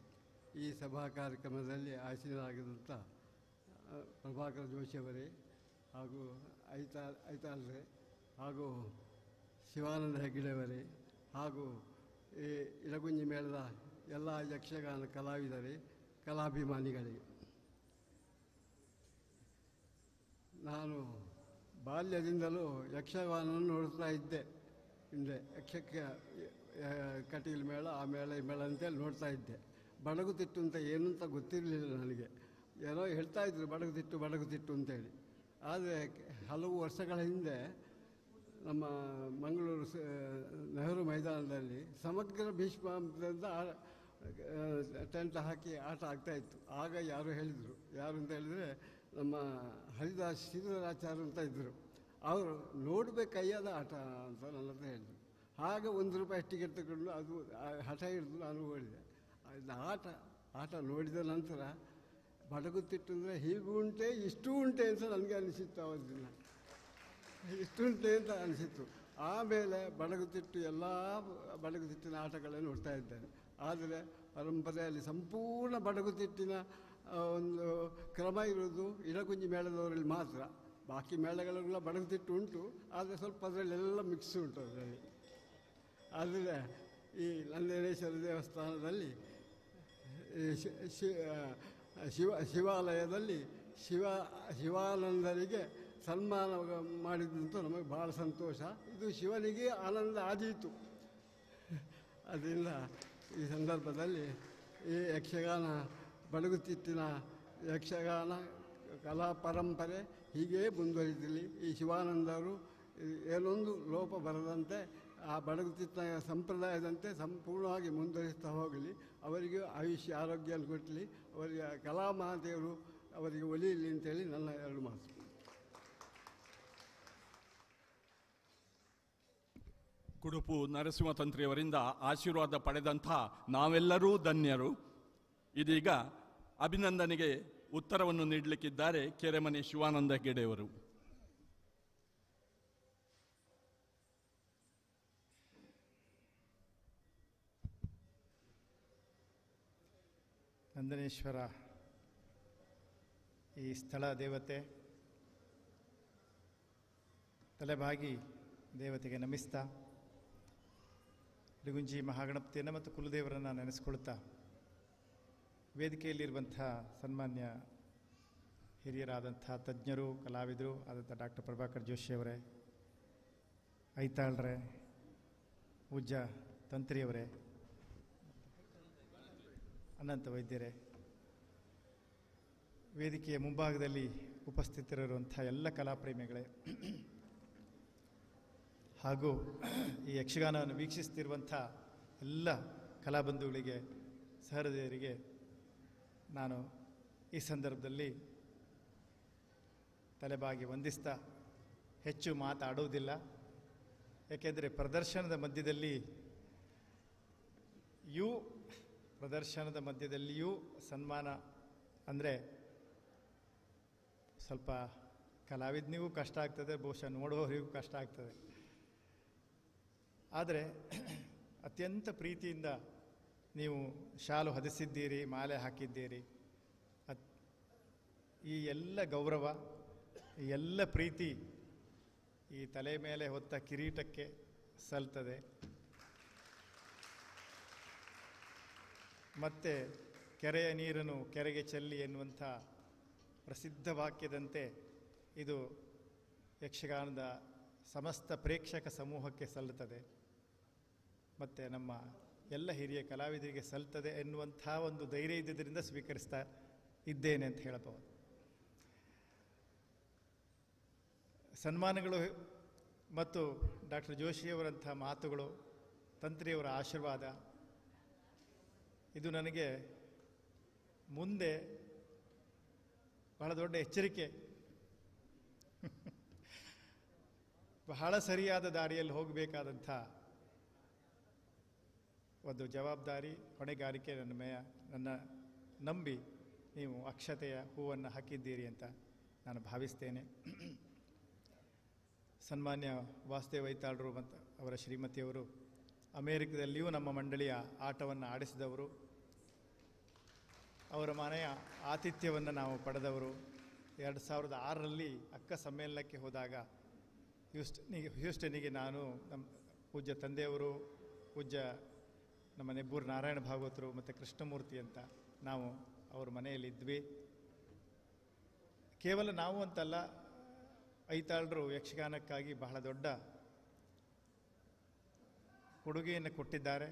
ಈ ಸಭಾ ಕಾರ್ಯಕ್ರಮದಲ್ಲಿ ಆಸೀನರಾಗಿದ್ದಂಥ ಪ್ರಭಾಕರ ಜೋಶಿಯವರೇ ಹಾಗೂ ಐತಾಳ್ರೆ ಹಾಗೂ ಶಿವಾನಂದ ಹೆಗ್ಗಡೆಯವರೇ ಹಾಗೂ ಈ ಇಡಗುಂಜಿ ಮೇಳದ ಎಲ್ಲ ಯಕ್ಷಗಾನ ಕಲಾವಿದರೇ, ಕಲಾಭಿಮಾನಿಗಳಿಗೆ ನಾನು ಬಾಲ್ಯದಿಂದಲೂ ಯಕ್ಷಗಾನವನ್ನು ನೋಡ್ತಾ ಇದ್ದೆ. ಹಿಂದೆ ಯಕ್ಷಕ್ಕೆ ಕಟೀಲು ಮೇಳ, ಆ ಮೇಳ ಈ ಮೇಳ ಅಂತೇಳಿ ನೋಡ್ತಾ ಇದ್ದೆ. ಬಡಗುತಿಟ್ಟು ಅಂತ ಏನು ಅಂತ ಗೊತ್ತಿರಲಿಲ್ಲ ನನಗೆ. ಏನೋ ಹೇಳ್ತಾಯಿದ್ರು ಬಡಗುತಿಟ್ಟು ಅಂತೇಳಿ. ಆದರೆ ಹಲವು ವರ್ಷಗಳ ಹಿಂದೆ ನಮ್ಮ ಮಂಗಳೂರು ನೆಹರು ಮೈದಾನದಲ್ಲಿ ಸಮಗ್ರ ಭೀಷ್ಮಾಂತದಿಂದ ಟೆಂಟ್ ಹಾಕಿ ಆಟ ಆಗ್ತಾಯಿತ್ತು. ಆಗ ಯಾರು ಹೇಳಿದರು, ಯಾರು ಅಂತ ಹೇಳಿದರೆ ನಮ್ಮ ಹರಿದಾಸ್ ಶ್ರೀಧರಾಚಾರ್ಯ ಅಂತ ಇದ್ದರು. ಅವರು ನೋಡಬೇಕಯ್ಯದ ಆಟ ಅಂತ ನನ್ನ ಹತ್ರ ಹೇಳಿದರು. ಆಗ ₹1 ಟಿಕೆಟ್ ತಗೊಂಡು ಅದು ಹಠ ಹಿಡಿದು ನಾನು ಓಡಿದೆ. ಆಟ ನೋಡಿದ ನಂತರ ಬಡಗುತಿಟ್ಟು ಅಂದರೆ ಹೀಗೂ ಉಂಟೆ ಇಷ್ಟು ಉಂಟೆ ಅಂತ ನನಗೆ ಅನಿಸಿತ್ತು. ಅವತ್ತಿನ ಇಷ್ಟುಂಟೆ ಅಂತ ಅನಿಸಿತ್ತು. ಆಮೇಲೆ ಬಡಗುತಿಟ್ಟು ಎಲ್ಲ ಬಡಗುತಿಟ್ಟಿನ ಆಟಗಳನ್ನು ನೋಡ್ತಾ ಇದ್ದೇನೆ. ಆದರೆ ಪರಂಪರೆಯಲ್ಲಿ ಸಂಪೂರ್ಣ ಬಡಗುತಿಟ್ಟಿನ ಒಂದು ಕ್ರಮ ಇರೋದು ಇಡಗುಂಜಿ ಮೇಳದವರಲ್ಲಿ ಮಾತ್ರ. ಬಾಕಿ ಮೇಳಗಳೆಲ್ಲ ಬಡಗುತಿಟ್ಟು ಉಂಟು, ಆದರೆ ಸ್ವಲ್ಪ ಅದರಲ್ಲೆಲ್ಲ ಮಿಕ್ಸ್ ಉಂಟು ಅದರಲ್ಲಿ. ಆದರೆ ಈ ನಂದನೇಶ್ವರ ದೇವಸ್ಥಾನದಲ್ಲಿ ಶಿವಾಲಯದಲ್ಲಿ ಶಿವಾನಂದರಿಗೆ ಸನ್ಮಾನ ಮಾಡಿದಂತೂ ನಮಗೆ ಭಾಳ ಸಂತೋಷ. ಇದು ಶಿವನಿಗೆ ಆನಂದ ಆದೀತು. ಅದರಿಂದ ಈ ಸಂದರ್ಭದಲ್ಲಿ ಈ ಯಕ್ಷಗಾನ ಬಡಗುತಿಟ್ಟಿನ ಯಕ್ಷಗಾನ ಕಲಾ ಪರಂಪರೆ ಹೀಗೇ ಮುಂದುವರಿದಿರಲಿ. ಈ ಶಿವಾನಂದರು ಏನೊಂದು ಲೋಪ ಬರದಂತೆ ಆ ಬಡಗುತಿಟ್ಟಿನ ಸಂಪ್ರದಾಯದಂತೆ ಸಂಪೂರ್ಣವಾಗಿ ಮುಂದುವರಿಸ್ತಾ ಹೋಗಲಿ. ಅವರಿಗೆ ಆಯುಷ್ಯ ಆರೋಗ್ಯ ಕೊಟ್ಟಲಿ. ಅವರಿಗೆ ಕಲಾಮಹಾದೇವರು ಅವರಿಗೆ ಒಲಿಯಲಿ ಅಂತೇಳಿ ನನ್ನ 2 ಮಾತು. ಕುಡುಪು ನರಸಿಂಹ ತಂತ್ರಿಯವರಿಂದ ಆಶೀರ್ವಾದ ಪಡೆದಂಥ ನಾವೆಲ್ಲರೂ ಧನ್ಯರು. ಇದೀಗ ಅಭಿನಂದನೆಗೆ ಉತ್ತರವನ್ನು ನೀಡಲಿಕ್ಕಿದ್ದಾರೆ ಕೆರೆಮನೆ ಶಿವಾನಂದ ಹೆಗ್ಗಡೆಯವರು. ನಂದನೇಶ್ವರ ಈ ಸ್ಥಳ ದೇವತೆ, ತಲೆಬಾಗಿ ದೇವತೆಗೆ ನಮಿಸ್ತಾ ಇಡಗುಂಜಿ ಮಹಾಗಣಪತಿಯನ್ನು ಮತ್ತು ಕುಲದೇವರನ್ನು ನೆನೆಸ್ಕೊಳ್ತಾ ವೇದಿಕೆಯಲ್ಲಿರುವಂಥ ಸನ್ಮಾನ್ಯ ಹಿರಿಯರಾದಂಥ ತಜ್ಞರು, ಕಲಾವಿದರು ಆದಂಥ ಡಾಕ್ಟರ್ ಪ್ರಭಾಕರ್ ಜೋಶಿಯವರೇ, ಐತಾಳ್ರೆ, ಪೂಜ್ಯ ತಂತ್ರಿಯವರೇ, ಅನಂತ ವೈದ್ಯರೇ, ವೇದಿಕೆಯ ಮುಂಭಾಗದಲ್ಲಿ ಉಪಸ್ಥಿತರಿರುವಂಥ ಎಲ್ಲ ಕಲಾಪ್ರೇಮಿಗಳೇ ಹಾಗೂ ಈ ಯಕ್ಷಗಾನವನ್ನು ವೀಕ್ಷಿಸ್ತಿರುವಂಥ ಎಲ್ಲ ಕಲಾಬಂಧುಗಳಿಗೆ ಸಹೃದಯರಿಗೆ ನಾನು ಈ ಸಂದರ್ಭದಲ್ಲಿ ತಲೆಬಾಗಿ ವಂದಿಸ್ತಾ ಹೆಚ್ಚು ಮಾತಾಡುವುದಿಲ್ಲ. ಏಕೆಂದರೆ ಪ್ರದರ್ಶನದ ಮಧ್ಯದಲ್ಲಿಯೂ ಸನ್ಮಾನ ಅಂದರೆ ಸ್ವಲ್ಪ ಕಲಾವಿದನಿಗೂ ಕಷ್ಟ ಆಗ್ತದೆ, ಬಹುಶಃ ನೋಡುವವರಿಗೂ ಕಷ್ಟ ಆಗ್ತದೆ. ಆದರೆ ಅತ್ಯಂತ ಪ್ರೀತಿಯಿಂದ ನೀವು ಶಾಲು ಹೊದಿಸಿದ್ದೀರಿ, ಮಾಲೆ ಹಾಕಿದ್ದೀರಿ. ಈ ಎಲ್ಲ ಗೌರವ, ಈ ಎಲ್ಲ ಪ್ರೀತಿ ಈ ತಲೆ ಮೇಲೆ ಹೊತ್ತ ಕಿರೀಟಕ್ಕೆ ಸಲ್ತದೆ. ಮತ್ತು ಕೆರೆಯ ನೀರನ್ನು ಕೆರೆಗೆ ಚೆಲ್ಲಿ ಎನ್ನುವಂಥ ಪ್ರಸಿದ್ಧ ವಾಕ್ಯದಂತೆ ಇದು ಯಕ್ಷಗಾನದ ಸಮಸ್ತ ಪ್ರೇಕ್ಷಕ ಸಮೂಹಕ್ಕೆ ಸಲ್ಲುತ್ತದೆ ಮತ್ತು ನಮ್ಮ ಎಲ್ಲ ಹಿರಿಯ ಕಲಾವಿದರಿಗೆ ಸಲ್ತದೆ ಎನ್ನುವಂಥ ಒಂದು ಧೈರ್ಯ ಇದ್ದುದರಿಂದ ಸ್ವೀಕರಿಸ್ತಾ ಇದ್ದೇನೆ ಅಂತ ಹೇಳಬಹುದು. ಸನ್ಮಾನಗಳು ಮತ್ತು ಡಾಕ್ಟರ್ ಜೋಶಿಯವರಂಥ ಮಾತುಗಳು, ತಂತ್ರಿಯವರ ಆಶೀರ್ವಾದ, ಇದು ನನಗೆ ಮುಂದೆ ಬಹಳ ದೊಡ್ಡ ಎಚ್ಚರಿಕೆ, ಬಹಳ ಸರಿಯಾದ ದಾರಿಯಲ್ಲಿ ಹೋಗಬೇಕಾದಂಥ ಒಂದು ಜವಾಬ್ದಾರಿ, ಹೊಣೆಗಾರಿಕೆ ನನ್ನ ನಂಬಿ ನೀವು ಅಕ್ಷತೆಯ ಹೂವನ್ನು ಹಾಕಿದ್ದೀರಿ ಅಂತ ನಾನು ಭಾವಿಸ್ತೇನೆ. ಸನ್ಮಾನ್ಯ ವಾಸುದೇವ ಐತಾಳರು ಮತ್ತು ಅವರ ಶ್ರೀಮತಿಯವರು ಅಮೇರಿಕದಲ್ಲಿಯೂ ನಮ್ಮ ಮಂಡಳಿಯ ಆಟವನ್ನು ಆಡಿಸಿದವರು, ಅವರ ಮನೆಯ ಆತಿಥ್ಯವನ್ನು ನಾವು ಪಡೆದವರು. 2006ರಲ್ಲಿ ಅಕ್ಕ ಸಮ್ಮೇಳನಕ್ಕೆ ಹೋದಾಗ ಹ್ಯೂಸ್ಟನಿಗೆ ನಾನು, ನಮ್ಮ ಪೂಜ್ಯ ತಂದೆಯವರು, ಪೂಜ್ಯ ನಮ್ಮ ನೆಬ್ಬೂರು ನಾರಾಯಣ ಭಾಗವತರು ಮತ್ತು ಕೃಷ್ಣಮೂರ್ತಿ ಅಂತ ನಾವು ಅವ್ರ ಮನೆಯಲ್ಲಿದ್ವಿ. ಕೇವಲ ನಾವು ಅಂತಲ್ಲ, ಐತಾಳರು ಯಕ್ಷಗಾನಕ್ಕಾಗಿ ಬಹಳ ದೊಡ್ಡ ಕೊಡುಗೆಯನ್ನು ಕೊಟ್ಟಿದ್ದಾರೆ.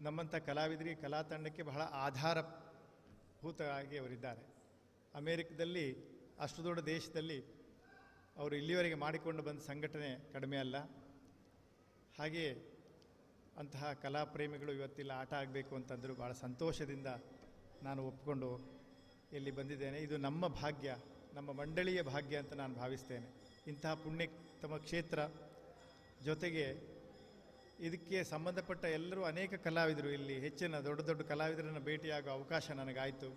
ನಮ್ಮಂಥ ಕಲಾವಿದರಿಗೆ, ಕಲಾ ತಂಡಕ್ಕೆ ಬಹಳ ಆಧಾರಭೂತವಾಗಿ ಅವರಿದ್ದಾರೆ. ಅಮೇರಿಕದಲ್ಲಿ ಅಷ್ಟು ದೊಡ್ಡ ದೇಶದಲ್ಲಿ ಅವರು ಇಲ್ಲಿವರೆಗೆ ಮಾಡಿಕೊಂಡು ಬಂದ ಸಂಘಟನೆ ಕಡಿಮೆ ಅಲ್ಲ. ಹಾಗೆಯೇ ಅಂತಹ ಕಲಾಪ್ರೇಮಿಗಳು ಇವತ್ತಿಲ್ಲ ಆಟ ಆಗಬೇಕು ಅಂತಂದರೂ ಭಾಳ ಸಂತೋಷದಿಂದ ನಾನು ಒಪ್ಪಿಕೊಂಡು ಇಲ್ಲಿ ಬಂದಿದ್ದೇನೆ. ಇದು ನಮ್ಮ ಭಾಗ್ಯ, ನಮ್ಮ ಮಂಡಳಿಯ ಭಾಗ್ಯ ಅಂತ ನಾನು ಭಾವಿಸ್ತೇನೆ. ಇಂತಹ ಪುಣ್ಯತಮ ಕ್ಷೇತ್ರ, ಜೊತೆಗೆ ಇದಕ್ಕೆ ಸಂಬಂಧಪಟ್ಟ ಎಲ್ಲರೂ ಅನೇಕ ಕಲಾವಿದರು, ಇಲ್ಲಿ ಹೆಚ್ಚಿನ ದೊಡ್ಡ ದೊಡ್ಡ ಕಲಾವಿದರನ್ನು ಭೇಟಿಯಾಗೋ ಅವಕಾಶ ನನಗಾಯಿತು.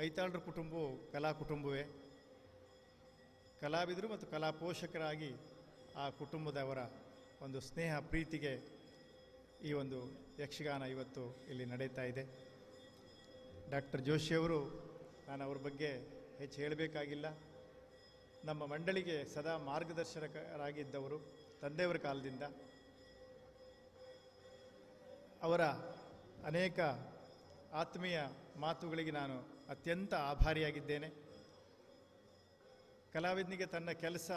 ಐತಾಳರ ಕುಟುಂಬವು ಕಲಾ ಕುಟುಂಬವೇ. ಕಲಾವಿದರು ಮತ್ತು ಕಲಾ ಪೋಷಕರಾಗಿ ಆ ಕುಟುಂಬದವರ ಒಂದು ಸ್ನೇಹ ಪ್ರೀತಿಗೆ ಈ ಒಂದು ಯಕ್ಷಗಾನ ಇವತ್ತು ಇಲ್ಲಿ ನಡೀತಾ ಇದೆ. ಡಾಕ್ಟರ್ ಜೋಶಿಯವರು, ನಾನು ಅವ್ರ ಬಗ್ಗೆ ಹೆಚ್ಚು ಹೇಳಬೇಕಾಗಿಲ್ಲ. ನಮ್ಮ ಮಂಡಳಿಗೆ ಸದಾ ಮಾರ್ಗದರ್ಶಕರಾಗಿದ್ದವರು ತಂದೆಯವರ ಕಾಲದಿಂದ. ಅವರ ಅನೇಕ ಆತ್ಮೀಯ ಮಾತುಗಳಿಗೆ ನಾನು ಅತ್ಯಂತ ಆಭಾರಿಯಾಗಿದ್ದೇನೆ. ಕಲಾವಿದನಿಗೆ ತನ್ನ ಕೆಲಸ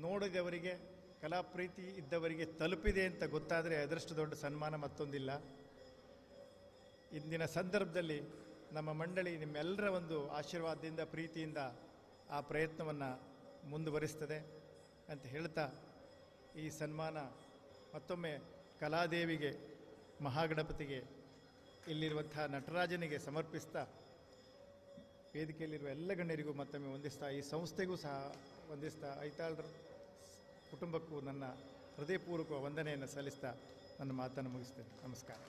ನೋಡಿದವರಿಗೆ, ಕಲಾಪ್ರೀತಿ ಇದ್ದವರಿಗೆ ತಲುಪಿದೆ ಅಂತ ಗೊತ್ತಾದರೆ ಅದರಷ್ಟು ದೊಡ್ಡ ಸನ್ಮಾನ ಮತ್ತೊಂದಿಲ್ಲ. ಇಂದಿನ ಸಂದರ್ಭದಲ್ಲಿ ನಮ್ಮ ಮಂಡಳಿ ನಿಮ್ಮೆಲ್ಲರ ಒಂದು ಆಶೀರ್ವಾದದಿಂದ, ಪ್ರೀತಿಯಿಂದ ಆ ಪ್ರಯತ್ನವನ್ನು ಮುಂದುವರಿಸ್ತದೆ ಅಂತ ಹೇಳ್ತಾ, ಈ ಸನ್ಮಾನ ಮತ್ತೊಮ್ಮೆ ಕಲಾದೇವಿಗೆ, ಮಹಾಗಣಪತಿಗೆ, ಇಲ್ಲಿರುವಂಥ ನಟರಾಜನಿಗೆ ಸಮರ್ಪಿಸ್ತಾ, ವೇದಿಕೆಯಲ್ಲಿರುವ ಎಲ್ಲ ಗಣ್ಯರಿಗೂ ಮತ್ತೊಮ್ಮೆ ವಂದಿಸ್ತಾ, ಈ ಸಂಸ್ಥೆಗೂ ಸಹ ವಂದಿಸ್ತಾ, ಐತಾಳರ ಕುಟುಂಬಕ್ಕೂ ನನ್ನ ಹೃದಯಪೂರ್ವಕ ವಂದನೆಯನ್ನು ಸಲ್ಲಿಸ್ತಾ ನನ್ನ ಮಾತನ್ನು ಮುಗಿಸ್ತೇನೆ. ನಮಸ್ಕಾರ.